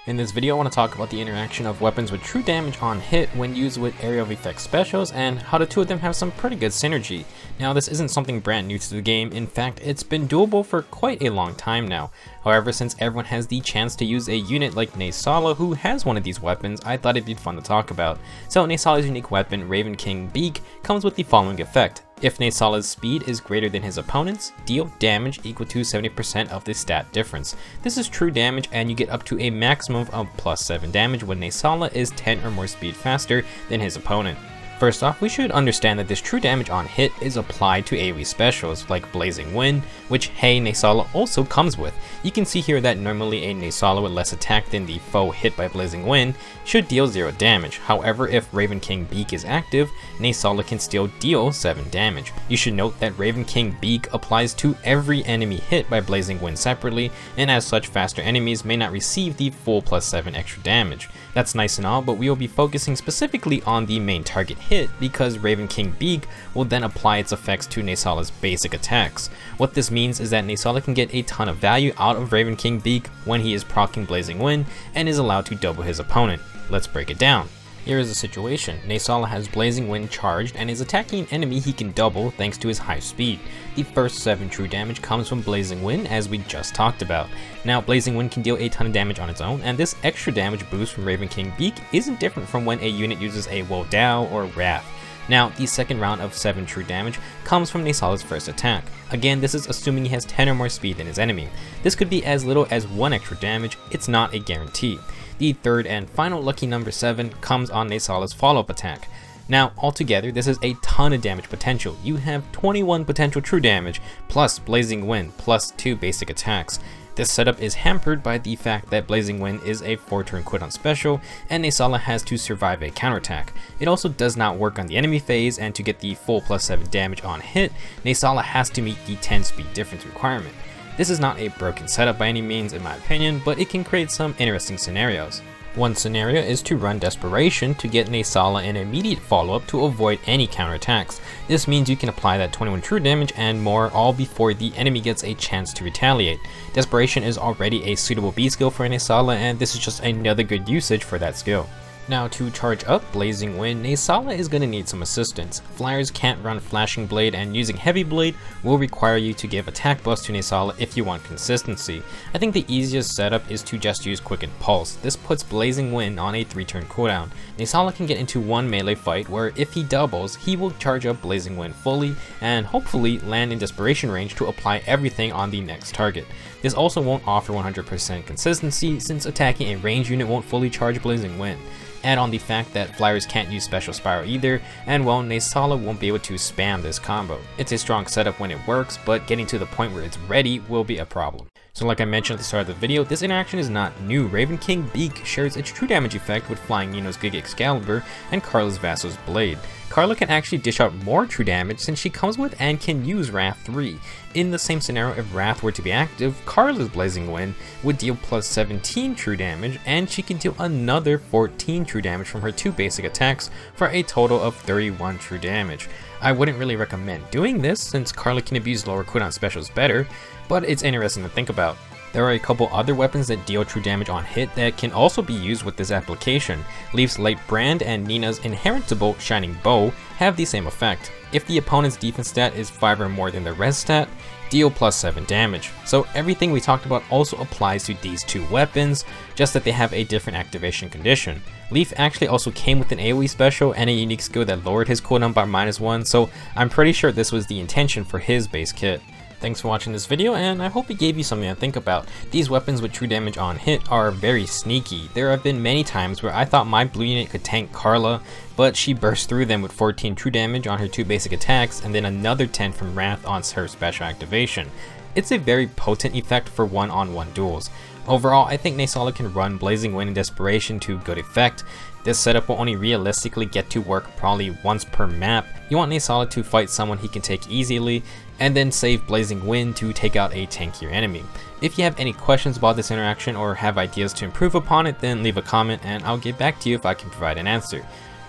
In this video, I want to talk about the interaction of weapons with true damage on hit when used with area of effect specials, and how the two of them have some pretty good synergy. Now, this isn't something brand new to the game. In fact, it's been doable for quite a long time now. However, since everyone has the chance to use a unit like NAESALA who has one of these weapons, I thought it'd be fun to talk about. So NAESALA's unique weapon, Raven King Beak, comes with the following effect. If NAESALA'S speed is greater than his opponent's, deal damage equal to 70% of the stat difference. This is true damage, and you get up to a maximum of +7 damage when NAESALA is 10 or more speed faster than his opponent. First off, we should understand that this true damage on hit is applied to AoE specials like Blazing Wind, which hey, NAESALA also comes with. You can see here that normally a NAESALA with less attack than the foe hit by Blazing Wind should deal 0 damage. However, if Raven King Beak is active, NAESALA can still deal 7 damage. You should note that Raven King Beak applies to every enemy hit by Blazing Wind separately, and as such, faster enemies may not receive the full +7 extra damage. That's nice and all, but we will be focusing specifically on the main target hit because Raven King Beak will then apply its effects to NAESALA'S basic attacks. What this means is that NAESALA can get a ton of value out of Raven King Beak when he is proccing Blazing Wind and is allowed to double his opponent. Let's break it down. Here is the situation. NAESALA has Blazing Wind charged and is attacking an enemy he can double thanks to his high speed. The first 7 true damage comes from Blazing Wind, as we just talked about. Now, Blazing Wind can deal a ton of damage on its own, and this extra damage boost from Raven King Beak isn't different from when a unit uses a Wo Dao or Wrath. Now, the second round of 7 true damage comes from NAESALA'S first attack. Again, this is assuming he has 10 or more speed than his enemy. This could be as little as 1 extra damage, it's not a guarantee. The third and final lucky number 7 comes on NAESALA'S follow-up attack. Now, altogether, this is a ton of damage potential. You have 21 potential true damage, plus Blazing Wind, plus 2 basic attacks. This setup is hampered by the fact that Blazing Wind is a 4-turn cooldown special, and NAESALA has to survive a counterattack. It also does not work on the enemy phase, and to get the full +7 damage on hit, NAESALA has to meet the 10 speed difference requirement. This is not a broken setup by any means in my opinion, but it can create some interesting scenarios. One scenario is to run Desperation to get NAESALA an immediate follow-up to avoid any counterattacks. This means you can apply that 21 true damage and more all before the enemy gets a chance to retaliate. Desperation is already a suitable B skill for NAESALA, and this is just another good usage for that skill. Now, to charge up Blazing Wind, NAESALA is going to need some assistance. Flyers can't run Flashing Blade, and using Heavy Blade will require you to give attack buffs to NAESALA if you want consistency. I think the easiest setup is to just use Quickened Pulse. This puts Blazing Wind on a 3-turn cooldown. NAESALA can get into one melee fight where if he doubles, he will charge up Blazing Wind fully and hopefully land in Desperation range to apply everything on the next target. This also won't offer 100% consistency since attacking a ranged unit won't fully charge Blazing Wind. Add on the fact that Flyers can't use Special Spiral either, and well, NAESALA won't be able to spam this combo. It's a strong setup when it works, but getting to the point where it's ready will be a problem. So like I mentioned at the start of the video, this interaction is not new. Raven King Beak shares its true damage effect with Flying Nino's Giga Excalibur and Carla's Vassal's Blade. Carla can actually dish out more true damage since she comes with and can use Wrath 3. In the same scenario, if Wrath were to be active, Carla's Blazing Wind would deal +17 true damage, and she can deal another 14 true damage from her 2 basic attacks for a total of 31 true damage. I wouldn't really recommend doing this since Carla can abuse lower cooldown specials better, but it's interesting to think about. There are a couple other weapons that deal true damage on hit that can also be used with this application. Leaf's Light Brand and Nina's Inheritable Shining Bow have the same effect. If the opponent's defense stat is 5 or more than the res stat, deal +7 damage. So everything we talked about also applies to these 2 weapons, just that they have a different activation condition. Leaf actually also came with an AoE special and a unique skill that lowered his cooldown by -1, so I'm pretty sure this was the intention for his base kit. Thanks for watching this video, and I hope it gave you something to think about. These weapons with true damage on hit are very sneaky. There have been many times where I thought my blue unit could tank Carla, but she burst through them with 14 true damage on her 2 basic attacks and then another 10 from Wrath on her special activation. It's a very potent effect for one-on-one duels. Overall, I think NAESALA can run Blazing Wind and Desperation to good effect. This setup will only realistically get to work probably once per map. You want NAESALA to fight someone he can take easily, and then save Blazing Wind to take out a tankier enemy. If you have any questions about this interaction or have ideas to improve upon it, then leave a comment and I'll get back to you if I can provide an answer.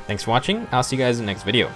Thanks for watching, I'll see you guys in the next video.